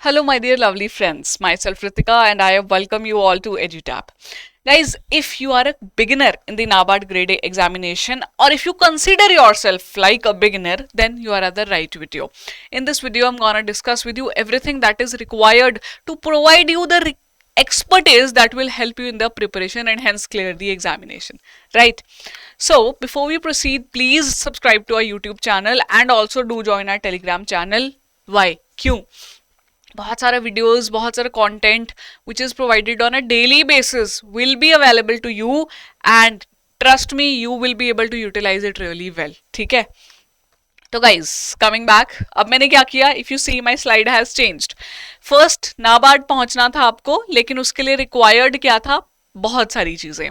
Hello, my dear lovely friends. Myself Rittika, and I welcome you all to EduTap. Guys, if you are a beginner in the NABARD Grade A examination, or if you consider yourself like a beginner, then you are at the right video. In this video, I'm gonna discuss with you everything that is required to provide you the expertise that will help you in the preparation and hence clear the examination, right? So before we proceed, please subscribe to our YouTube channel and also do join our Telegram channel. Why? क्यों? बहुत सारा videos, बहुत सारा content which is provided on a daily basis will be available to you and trust me, you will be able to utilize it really well. ठीक है? तो guys coming back, अब मैंने क्या किया, if you see my slide has changed. First NABARD पहुंचना था आपको, लेकिन उसके लिए रिक्वायर्ड क्या था, बहुत सारी चीजें.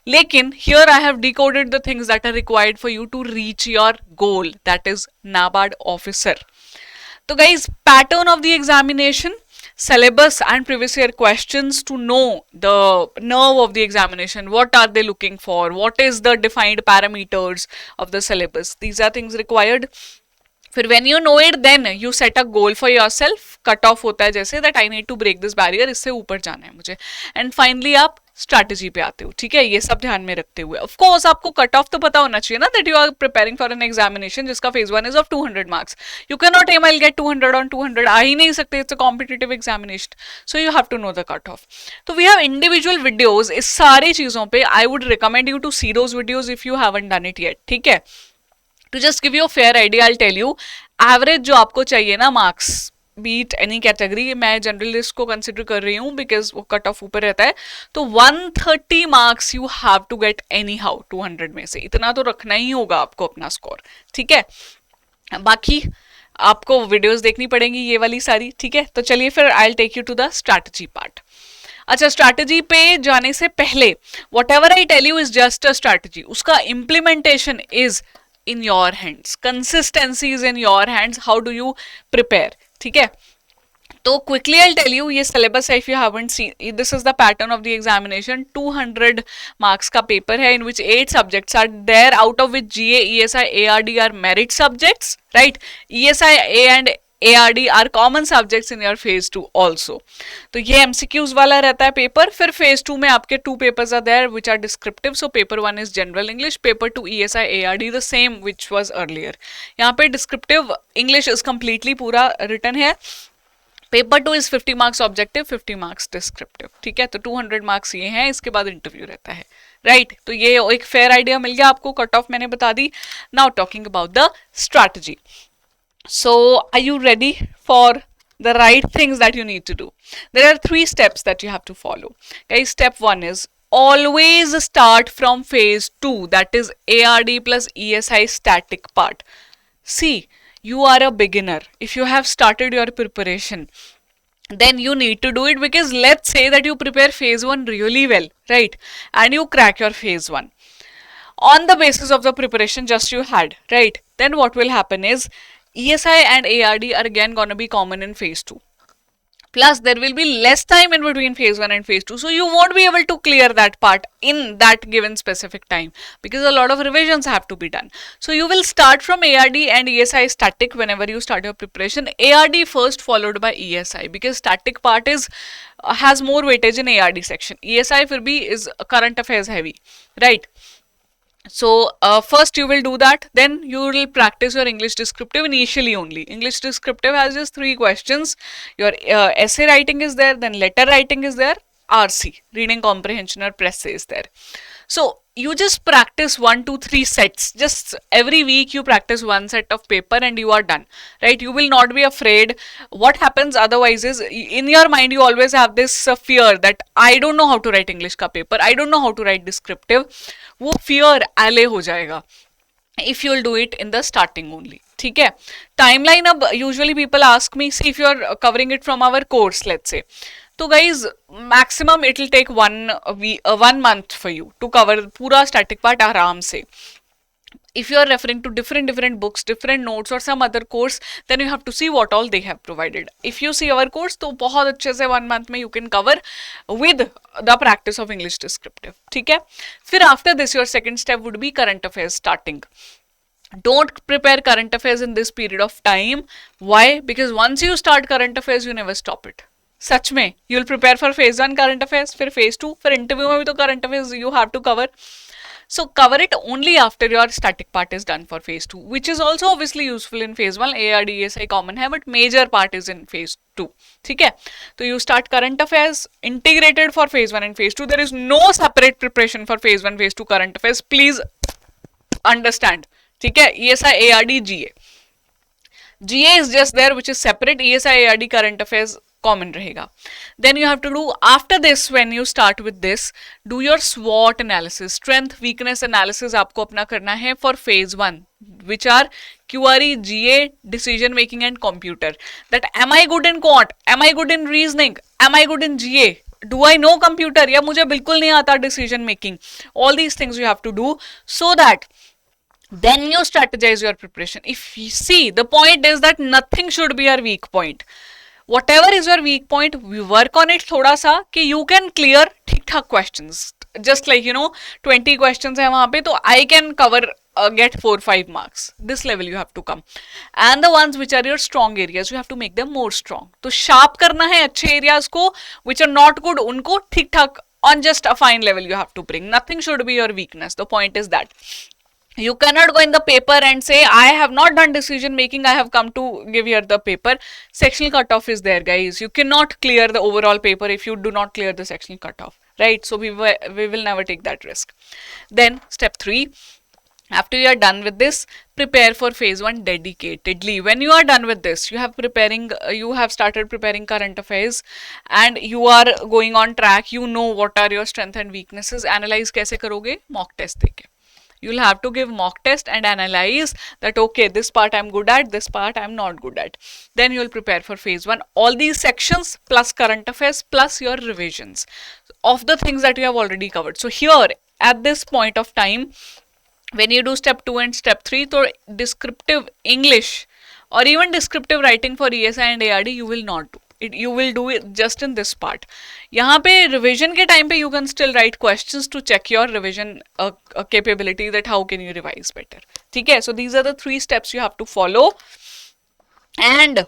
लेकिन here I have decoded the things that are required for you to reach your goal, that is NABARD officer. तो guys, pattern of the examination, syllabus and previous year questions to know the nerve of the examination. What are they looking for? What is the defined parameters of the syllabus? These are things required. फिर when you know it, then you set a goal for yourself. Cut off होता है जैसे that I need to break this barrier, इससे ऊपर जाना है मुझे. And finally आप स्ट्रैटेजी पे आते हो. ठीक है, ये सब ध्यान में रखते हुए ऑफ कोर्स आपको कट ऑफ तो पता होना चाहिए ना, that you are preparing for an examination जिसका phase 1 is of 200 marks. You can not am I get 200 on 200, आ ही नहीं सकते. It's a competitive examination, so you have to know the cut off. तो वी हैव इंडिविजुअल वीडियोज इस सारी चीजों पे. I would recommend you to see those videos if you haven't done it yet. ठीक है, to just give you fair idea, I tell you average जो आपको चाहिए ना मार्क्स, बीट एनी कैटेगरी, मैं जनरलिस्ट को कंसिडर कर रही हूँ बिकॉज वो कट ऑफ ऊपर रहता है, तो 130 marks you have to get anyhow. 200 में से इतना तो रखना ही होगा आपको अपना स्कोर. ठीक है, बाकी आपको वीडियोस देखनी पड़ेंगी ये वाली सारी. ठीक है, तो चलिए फिर I will take you to the strategy part. अच्छा, स्ट्रैटेजी पे जाने से पहले whatever I tell you is just a strategy. उसका implementation is in your hands, consistency is in your hands. How do you prepare? ठीक है, तो quickly I'll tell you, ये syllabus है, if you haven't seen, this is the pattern of the examination. 200 marks का paper है in which 8 subjects are there, out of which GA, ESI, ARD are merit subjects, right? ESI, A and ARD are common subjects in your phase 2 also. तो ये MCQs वाला रहता है paper. फिर phase 2 में आपके 2 papers are there which are descriptive. So paper 1 is general English, paper 2 ESI, ARD the same which was earlier. यहाँ पे descriptive English is completely पूरा written है. Paper 2 is 50 marks objective, 50 marks descriptive. ठीक है, तो 200 marks ये हैं, इसके बाद इंटरव्यू रहता है. राइट, तो ये एक फेयर आइडिया मिल गया आपको. कट ऑफ मैंने बता दी. Now talking about the strategy. So are you ready for the right things that you need to do? There are 3 steps that you have to follow. Guys, step 1 is always start from phase 2, that is ARD plus ESI static part. See, you are a beginner. If you have started your preparation, then you need to do it, because let's say that you prepare phase 1 really well, right? And you crack your phase 1. On the basis of the preparation just you had, right? Then what will happen is ESI and ARD are again going to be common in phase 2. Plus there will be less time in between phase 1 and phase 2. So you won't be able to clear that part in that given specific time because a lot of revisions have to be done. So you will start from ARD and ESI static whenever you start your preparation. ARD first followed by ESI because static part is has more weightage in ARD section. ESI फिर भी is current affairs heavy, right? So first you will do that, then you will practice your English descriptive initially only. English descriptive has just 3 questions. Your essay writing is there, then letter writing is there, RC, reading comprehension or press is there. So you just practice 1 to 3 sets. Just every week you practice 1 set of paper and you are done, right? You will not be afraid. What happens otherwise is in your mind you always have this fear that I don't know how to write English का paper, I don't know how to write descriptive. वो fear allay हो जाएगा if you will do it in the starting only. ठीक है, timeline अब usually people ask me, see if you are covering it from our course, let's say. तो guys, maximum it will take 1 month for you to cover पूरा static part आराम से. If you are referring to different books, different notes or some other course, then you have to see what all they have provided. If you see our course, तो बहुत अच्छे से 1 month में you can cover with the practice of English descriptive. ठीक है, फिर after this your second step would be current affairs starting. Don't prepare current affairs in this period of time. Why? Because once you start current affairs, you never stop it. सच में you will prepare for phase 1 current affairs, फिर phase 2, फिर interview में भी तो current affairs you have to cover. So cover it only after your static part is done for phase 2, which is also obviously useful in phase 1. ARD ESI common है, but major part is in phase 2. ठीक है, तो you start current affairs integrated for phase 1 and phase 2. There is no separate preparation for phase 1 phase 2 current affairs. Please understand. ठीक है, ESI ARD GA. GA is just there, which is separate. ESI ARD current affairs common रहेगा. Then you have to do, after this, when you start with this, do your SWOT analysis, strength weakness analysis आपको अपना करना है for phase 1, which are QRE, GA, decision making and computer. That am I good in quant? Am I good in reasoning? Am I good in GA? Do I know computer? या मुझे बिल्कुल नहीं आता decision making. All these things you have to do so that then you strategize your preparation. If you see, the point is that nothing should be your weak point. Whatever is your weak point, we work on it थोड़ा सा कि you can clear ठीक ठाक questions. Just like 20 questions है वहाँ पे, तो I can cover get 4-5 marks. This level you have to come. And the ones which are your strong areas, you have to make them more strong. तो sharp करना है अच्छे areas को, which are not good, उनको ठीक ठाक on just a fine level you have to bring. Nothing should be your weakness. The point is that you cannot go in the paper and say, I have not done decision making, I have come to give here the paper. Sectional cutoff is there, guys. You cannot clear the overall paper if you do not clear the sectional cutoff, right? So we will never take that risk. Then step 3, after you are done with this, prepare for phase 1 dedicatedly. When you are done with this, you have started preparing current affairs and you are going on track. You know what are your strengths and weaknesses. Analyze कैसे करोगे? Mock test देके. You'll have to give mock test and analyze that, okay, this part I'm good at, this part I'm not good at. Then you'll prepare for phase 1. All these sections plus current affairs plus your revisions of the things that you have already covered. So here at this point of time, when you do step 2 and step 3, so descriptive English or even descriptive writing for ESI and ARD you will not do. You will do it just in this part. यहाँ पे revision के time पे you can still write questions to check your revision capability, that how can you revise better. ठीक है, so these are the 3 steps you have to follow and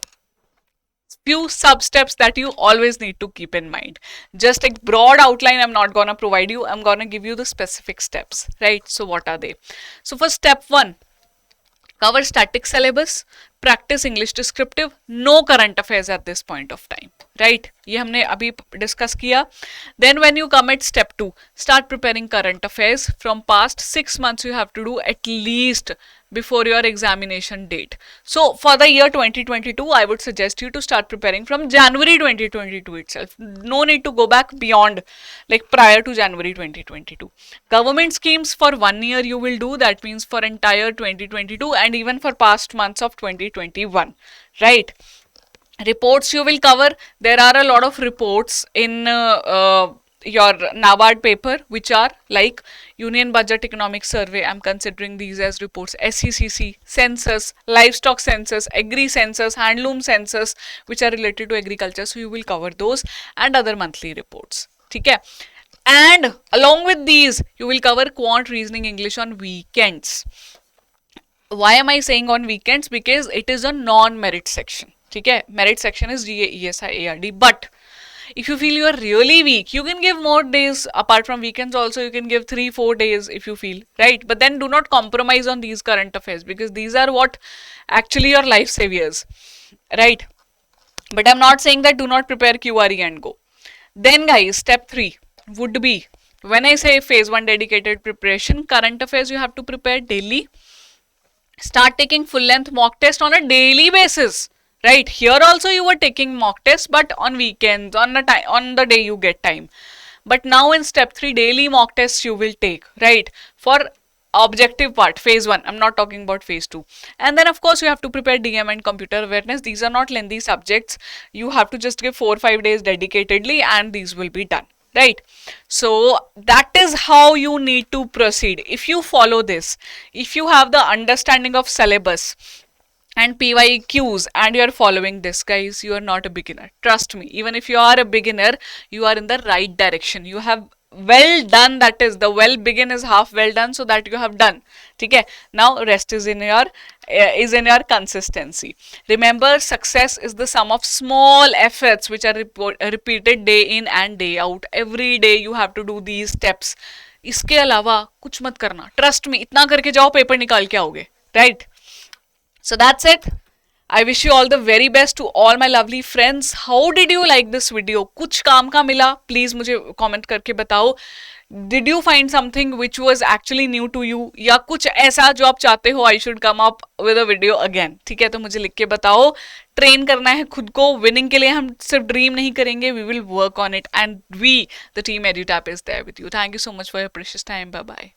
few sub steps that you always need to keep in mind. Just a broad outline I'm not gonna provide you. I'm gonna give you the specific steps, right? So what are they? So for step 1, cover static syllabus, practice English descriptive, no current affairs at this point of time, right? ये हमने अभी discuss किया. Then when you come at step 2, start preparing current affairs. From past 6 months you have to do at least before your examination date. So for the year 2022, I would suggest you to start preparing from January 2022 itself. No need to go back beyond, like prior to January 2022. Government schemes for 1 year you will do, that means for entire 2022 and even for past months of 2021, right? Reports you will cover. There are a lot of reports in your NABARD paper which are like Union Budget Economic Survey. I'm considering these as reports. SECC, census, livestock census, agri census, handloom census, which are related to agriculture. So you will cover those and other monthly reports. ठीक है? And along with these, you will cover quant, reasoning, English on weekends. Why am I saying on weekends? Because it is a non-merit section. ठीक है? Merit section is GA, ESI, ARD. But if you feel you are really weak, you can give more days apart from weekends also. You can give 3-4 days if you feel, right? But then do not compromise on these current affairs because these are what actually your life saviors, right? But I'm not saying that do not prepare QRE and go. Then guys, step 3 would be, when I say phase 1 dedicated preparation, current affairs you have to prepare daily. Start taking full length mock test on a daily basis. Right, here also you were taking mock tests, but on weekends, on the day you get time. But now in step 3, daily mock tests you will take, right, for objective part, phase 1. I'm not talking about phase 2. And then of course you have to prepare DM and computer awareness. These are not lengthy subjects. You have to just give 4-5 days dedicatedly and these will be done, right? So that is how you need to proceed. If you follow this, if you have the understanding of syllabus and PYQs and you are following this, guys, you are not a beginner. Trust me, even if you are a beginner, you are in the right direction. You have well done, that is the well begin is half well done, so that you have done. ठीक है, now rest is in your consistency. Remember, success is the sum of small efforts which are repeated day in and day out. Every day you have to do these steps. इसके अलावा कुछ मत करना, trust में, इतना करके जाओ paper निकाल के आओगे, right? So that's it. I wish you all the very best to all my lovely friends. How did you like this video? कुछ काम का मिला? Please मुझे comment करके बताओ. Did you find something which was actually new to you? या कुछ ऐसा जो आप चाहते हो I should come up with a video again? ठीक है, तो मुझे लिख के बताओ. ट्रेन करना है खुद को. विनिंग के लिए हम सिर्फ ड्रीम नहीं करेंगे. We will work on it and we, the team EduTap, is there with you. Thank you so much for your precious time. Bye bye.